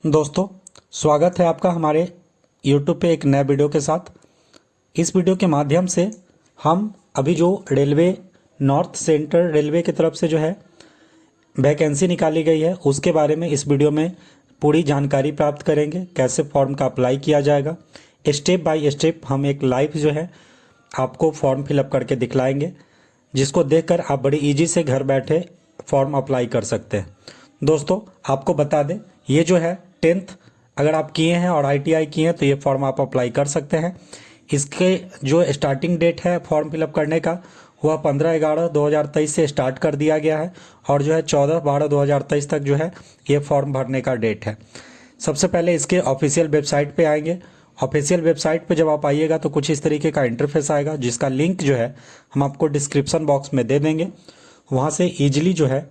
दोस्तों, स्वागत है आपका हमारे YouTube पे एक नए वीडियो के साथ। इस वीडियो के माध्यम से हम अभी जो रेलवे नॉर्थ सेंट्रल रेलवे की तरफ से जो है वैकेंसी निकाली गई है उसके बारे में इस वीडियो में पूरी जानकारी प्राप्त करेंगे। कैसे फॉर्म का अप्लाई किया जाएगा, स्टेप बाय स्टेप हम एक लाइव जो है आपको फॉर्म फिलअप करके दिखलाएंगे, जिसको देखकर आप बड़ी ईजी से घर बैठे फॉर्म अप्लाई कर सकते हैं। दोस्तों, आपको बता दें, ये जो है 10th अगर आप किए हैं और ITI किए हैं तो ये फॉर्म आप अप्लाई कर सकते हैं। इसके जो स्टार्टिंग डेट है फॉर्म फिलअप करने का वह 15/11/2023 से स्टार्ट कर दिया गया है और जो है 14/12/2023 तक जो है ये फॉर्म भरने का डेट है। सबसे पहले इसके ऑफिशियल वेबसाइट पे आएंगे। ऑफिशियल वेबसाइट पे जब आप आइएगा तो कुछ इस तरीके का इंटरफेस आएगा, जिसका लिंक जो है हम आपको डिस्क्रिप्शन बॉक्स में दे देंगे। वहाँ से ईजिली जो है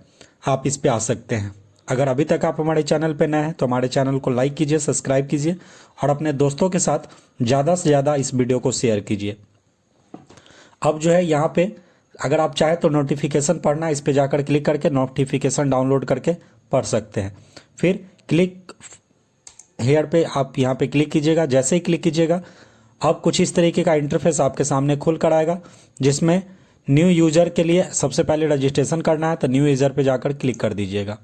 आप इस पे आ सकते हैं। अगर अभी तक आप हमारे चैनल पे नए हैं तो हमारे चैनल को लाइक कीजिए, सब्सक्राइब कीजिए और अपने दोस्तों के साथ ज़्यादा से ज़्यादा इस वीडियो को शेयर कीजिए। अब जो है यहाँ पे अगर आप चाहें तो नोटिफिकेशन पढ़ना, इस पे जाकर क्लिक करके नोटिफिकेशन डाउनलोड करके पढ़ सकते हैं। फिर क्लिक हेयर पे आप यहाँ पे क्लिक कीजिएगा। जैसे ही क्लिक कीजिएगा अब कुछ इस तरीके का इंटरफेस आपके सामने खुल कर आएगा, जिसमें न्यू यूज़र के लिए सबसे पहले रजिस्ट्रेशन करना है तो न्यू यूज़र पे जाकर क्लिक कर दीजिएगा।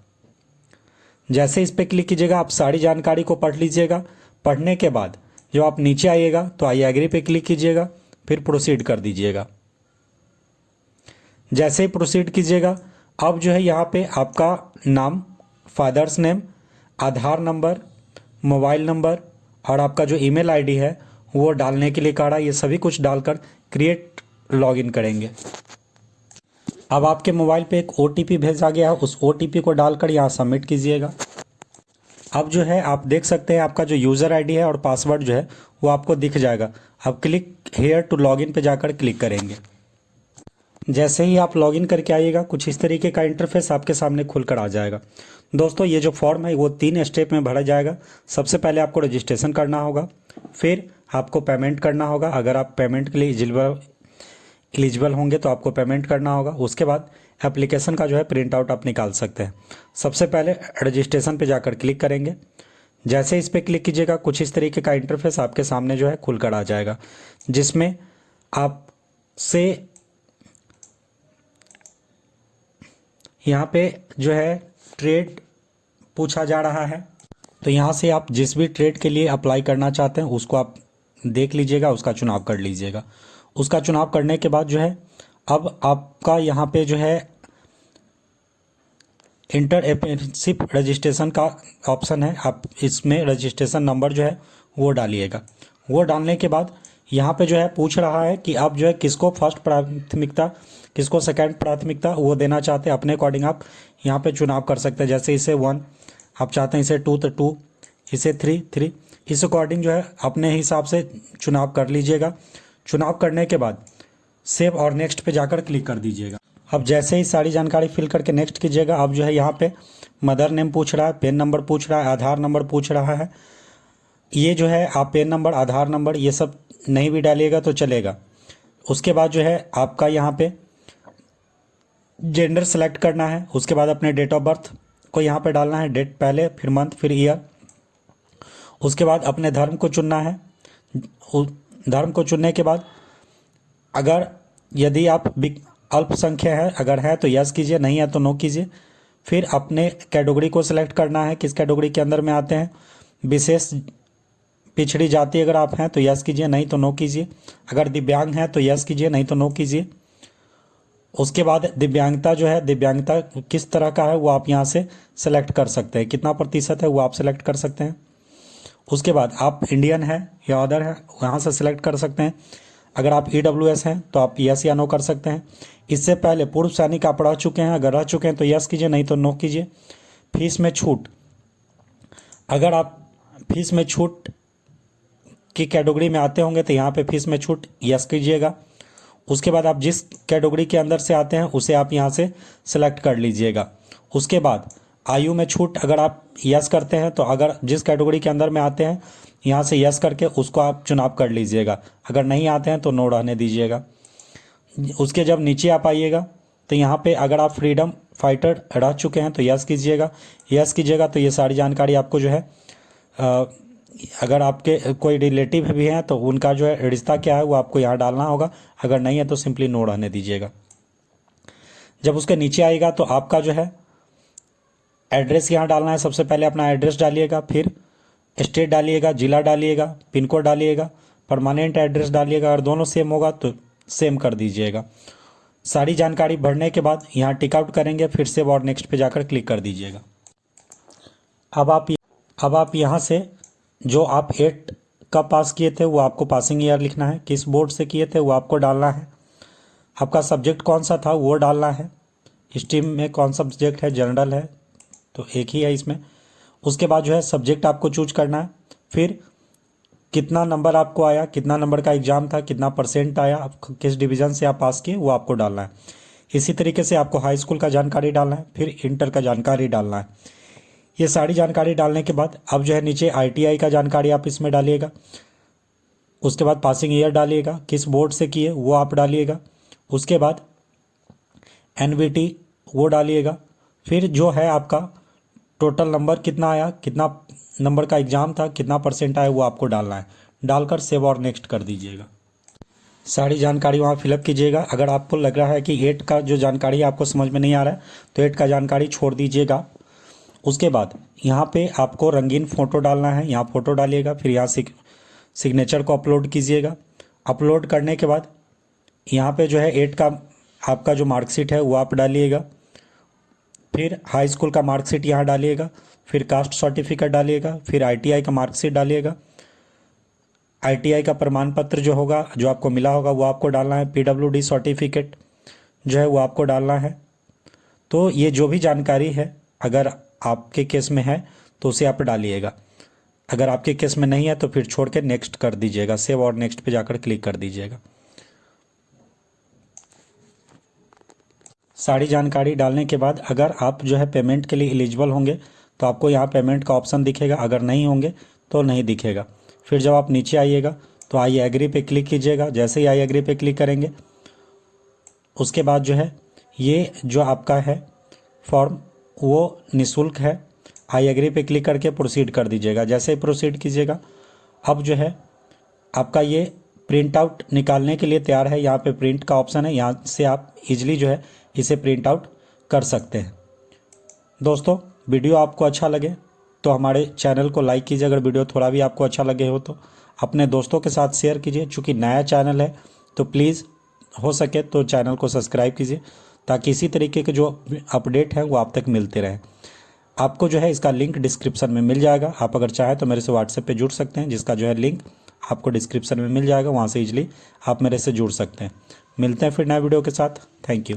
जैसे इस पर क्लिक कीजिएगा आप सारी जानकारी को पढ़ लीजिएगा। पढ़ने के बाद जब आप नीचे आइएगा तो आई एग्री पे क्लिक कीजिएगा, फिर प्रोसीड कर दीजिएगा। जैसे ही प्रोसीड कीजिएगा अब जो है यहाँ पे आपका नाम, फादर्स नेम, आधार नंबर, मोबाइल नंबर और आपका जो ईमेल आईडी है वो डालने के लिए कह रहा है। ये सभी कुछ डालकर क्रिएट लॉगिन करेंगे। अब आपके मोबाइल पे एक OTP भेजा गया है, उस OTP को डालकर यहाँ सबमिट कीजिएगा। अब जो है आप देख सकते हैं आपका जो यूज़र आईडी है और पासवर्ड जो है वो आपको दिख जाएगा। अब क्लिक हेयर टू लॉगिन पे जाकर क्लिक करेंगे। जैसे ही आप लॉगिन करके आइएगा कुछ इस तरीके का इंटरफेस आपके सामने खुलकर आ जाएगा। दोस्तों, ये जो फॉर्म है वो 3 स्टेप में भरा जाएगा। सबसे पहले आपको रजिस्ट्रेशन करना होगा, फिर आपको पेमेंट करना होगा। अगर आप पेमेंट के लिए एलिजिबल होंगे तो आपको पेमेंट करना होगा। उसके बाद एप्लीकेशन का जो है प्रिंट आउट आप निकाल सकते हैं। सबसे पहले रजिस्ट्रेशन पे जाकर क्लिक करेंगे। जैसे इस पर क्लिक कीजिएगा कुछ इस तरीके का इंटरफेस आपके सामने जो है खुलकर आ जाएगा, जिसमें आपसे यहाँ पे जो है ट्रेड पूछा जा रहा है। तो यहाँ से आप जिस भी ट्रेड के लिए अप्लाई करना चाहते हैं उसको आप देख लीजिएगा, उसका चुनाव कर लीजिएगा। उसका चुनाव करने के बाद जो है अब आपका यहाँ पे जो है इंटर अप्रेंटिसशिप रजिस्ट्रेशन का ऑप्शन है। आप इसमें रजिस्ट्रेशन नंबर जो है वो डालिएगा। वो डालने के बाद यहाँ पे जो है पूछ रहा है कि आप जो है किसको फर्स्ट प्राथमिकता, किसको सेकंड प्राथमिकता वो देना चाहते हैं। अपने अकॉर्डिंग आप यहाँ पे चुनाव कर सकते हैं। जैसे इसे 1 आप चाहते हैं, इसे 2 तो 2, इसे 3। इस अकॉर्डिंग जो है अपने हिसाब से चुनाव कर लीजिएगा। चुनाव करने के बाद सेव और नेक्स्ट पे जाकर क्लिक कर दीजिएगा। अब जैसे ही सारी जानकारी फिल करके नेक्स्ट कीजिएगा। अब जो है यहाँ पे मदर नेम पूछ रहा है, पेन नंबर पूछ रहा है, आधार नंबर पूछ रहा है। ये जो है आप पेन नंबर, आधार नंबर ये सब नहीं भी डालिएगा तो चलेगा। उसके बाद जो है आपका यहाँ पे जेंडर सेलेक्ट करना है। उसके बाद अपने डेट ऑफ बर्थ को यहाँ पे डालना है, डेट पहले, फिर मंथ, फिर ईयर। उसके बाद अपने धर्म को चुनना है। धर्म को चुनने के बाद अगर यदि आप अल्पसंख्यक है अगर है तो यस कीजिए, नहीं है तो नो कीजिए। फिर अपने कैटेगरी को सिलेक्ट करना है, किस कैटेगरी के अंदर में आते हैं। विशेष पिछड़ी जाति अगर आप हैं तो यस कीजिए, नहीं तो नो कीजिए। अगर दिव्यांग हैं तो यस कीजिए, नहीं तो नो कीजिए। उसके बाद दिव्यांगता जो है, दिव्यांगता किस तरह का है वो आप यहाँ से सेलेक्ट कर सकते हैं, कितना प्रतिशत है वो आप सेलेक्ट कर सकते हैं। उसके बाद आप इंडियन है या अदर है यहाँ से सिलेक्ट कर सकते हैं। अगर आप EWS हैं तो आप यस या नो कर सकते हैं। इससे पहले पूर्व सैनिक आप रह चुके हैं, अगर रह चुके हैं तो यस कीजिए, नहीं तो नो कीजिए। फीस में छूट, अगर आप फीस में छूट की कैटेगरी में आते होंगे तो यहाँ पे फीस में छूट यस कीजिएगा। उसके बाद आप जिस कैटेगरी के अंदर से आते हैं उसे आप यहाँ से सेलेक्ट कर लीजिएगा। उसके बाद आयु में छूट, अगर आप यस करते हैं तो अगर जिस कैटेगरी के अंदर में आते हैं यहाँ से यस करके उसको आप चुनाव कर लीजिएगा। अगर नहीं आते हैं तो नो रहने दीजिएगा। उसके जब नीचे आप आइएगा तो यहाँ पे अगर आप फ्रीडम फाइटर रह चुके हैं तो यस कीजिएगा। यस कीजिएगा तो ये सारी जानकारी आपको जो है अगर आपके कोई रिलेटिव भी हैं तो उनका जो है रिश्ता क्या है वो आपको यहाँ डालना होगा। अगर नहीं है तो सिंपली नो रहने दीजिएगा। जब उसके नीचे आएगा तो आपका जो है एड्रेस यहाँ डालना है। सबसे पहले अपना एड्रेस डालिएगा, फिर स्टेट डालिएगा, ज़िला डालिएगा, पिन कोड डालिएगा, परमानेंट एड्रेस डालिएगा। अगर दोनों सेम होगा तो सेम कर दीजिएगा। सारी जानकारी भरने के बाद यहाँ टिक आउट करेंगे, फिर सेव और नेक्स्ट पे जाकर क्लिक कर दीजिएगा। अब आप यहाँ से जो आप 8 कब पास किए थे वो आपको पासिंग ईयर लिखना है, किस बोर्ड से किए थे वो आपको डालना है, आपका सब्जेक्ट कौन सा था वो डालना है, स्ट्रीम में कौन सा सब्जेक्ट है, जनरल है तो एक ही है इसमें। उसके बाद जो है सब्जेक्ट आपको चूज करना है, फिर कितना नंबर आपको आया, कितना नंबर का एग्ज़ाम था, कितना परसेंट आया, आप किस डिवीज़न से आप पास किए वो आपको डालना है। इसी तरीके से आपको हाई स्कूल का जानकारी डालना है, फिर इंटर का जानकारी डालना है। ये सारी जानकारी डालने के बाद अब जो है नीचे ITI का जानकारी आप इसमें डालिएगा। उसके बाद पासिंग ईयर डालिएगा, किस बोर्ड से किए वो आप डालिएगा। उसके बाद NVT वो डालिएगा। फिर जो है आपका टोटल नंबर कितना आया, कितना नंबर का एग्ज़ाम था, कितना परसेंट आया वो आपको डालना है। डालकर सेव और नेक्स्ट कर दीजिएगा। सारी जानकारी वहाँ फिलअप कीजिएगा। अगर आपको लग रहा है कि 8 का जो जानकारी आपको समझ में नहीं आ रहा है तो 8 का जानकारी छोड़ दीजिएगा। उसके बाद यहाँ पे आपको रंगीन फ़ोटो डालना है, यहाँ फ़ोटो डालिएगा। फिर यहाँ सिग्नेचर को अपलोड कीजिएगा। अपलोड करने के बाद यहाँ पे जो है 8 का आपका जो मार्कशीट है वो आप डालिएगा। फिर हाई स्कूल का मार्कशीट यहाँ डालिएगा, फिर कास्ट सर्टिफिकेट डालिएगा, फिर ITI का मार्कशीट डालिएगा। ITI का प्रमाण पत्र जो होगा, जो आपको मिला होगा वो आपको डालना है। PWD सर्टिफिकेट जो है वो आपको डालना है। तो ये जो भी जानकारी है अगर आपके केस में है तो उसे आप डालिएगा। अगर आपके केस में नहीं है तो फिर छोड़ के नेक्स्ट कर दीजिएगा। सेव और नेक्स्ट पे जाकर क्लिक कर दीजिएगा। सारी जानकारी डालने के बाद अगर आप जो है पेमेंट के लिए एलिजिबल होंगे तो आपको यहाँ पेमेंट का ऑप्शन दिखेगा, अगर नहीं होंगे तो नहीं दिखेगा। फिर जब आप नीचे आइएगा तो आई एग्री पे क्लिक कीजिएगा। जैसे ही आई एग्री पे क्लिक करेंगे उसके बाद जो है ये जो आपका है फॉर्म वो निःशुल्क है। आई एग्री पे क्लिक करके प्रोसीड कर दीजिएगा। जैसे ही प्रोसीड कीजिएगा अब जो है आपका ये प्रिंट आउट निकालने के लिए तैयार है। यहाँ पे प्रिंट का ऑप्शन है, यहाँ से आप इजीली जो है इसे प्रिंट आउट कर सकते हैं। दोस्तों वीडियो आपको अच्छा लगे तो हमारे चैनल को लाइक कीजिए। अगर वीडियो थोड़ा भी आपको अच्छा लगे हो तो अपने दोस्तों के साथ शेयर कीजिए। चूँकि नया चैनल है तो प्लीज़ हो सके तो चैनल को सब्सक्राइब कीजिए ताकि इसी तरीके के जो अपडेट हैं वो आप तक मिलते रहें। आपको जो है इसका लिंक डिस्क्रिप्शन में मिल जाएगा। आप अगर चाहें तो मेरे से व्हाट्सएप पे जुड़ सकते हैं, जिसका जो है लिंक आपको डिस्क्रिप्शन में मिल जाएगा। वहाँ से इजीली आप मेरे से जुड़ सकते हैं। मिलते हैं फिर नए वीडियो के साथ। Thank you.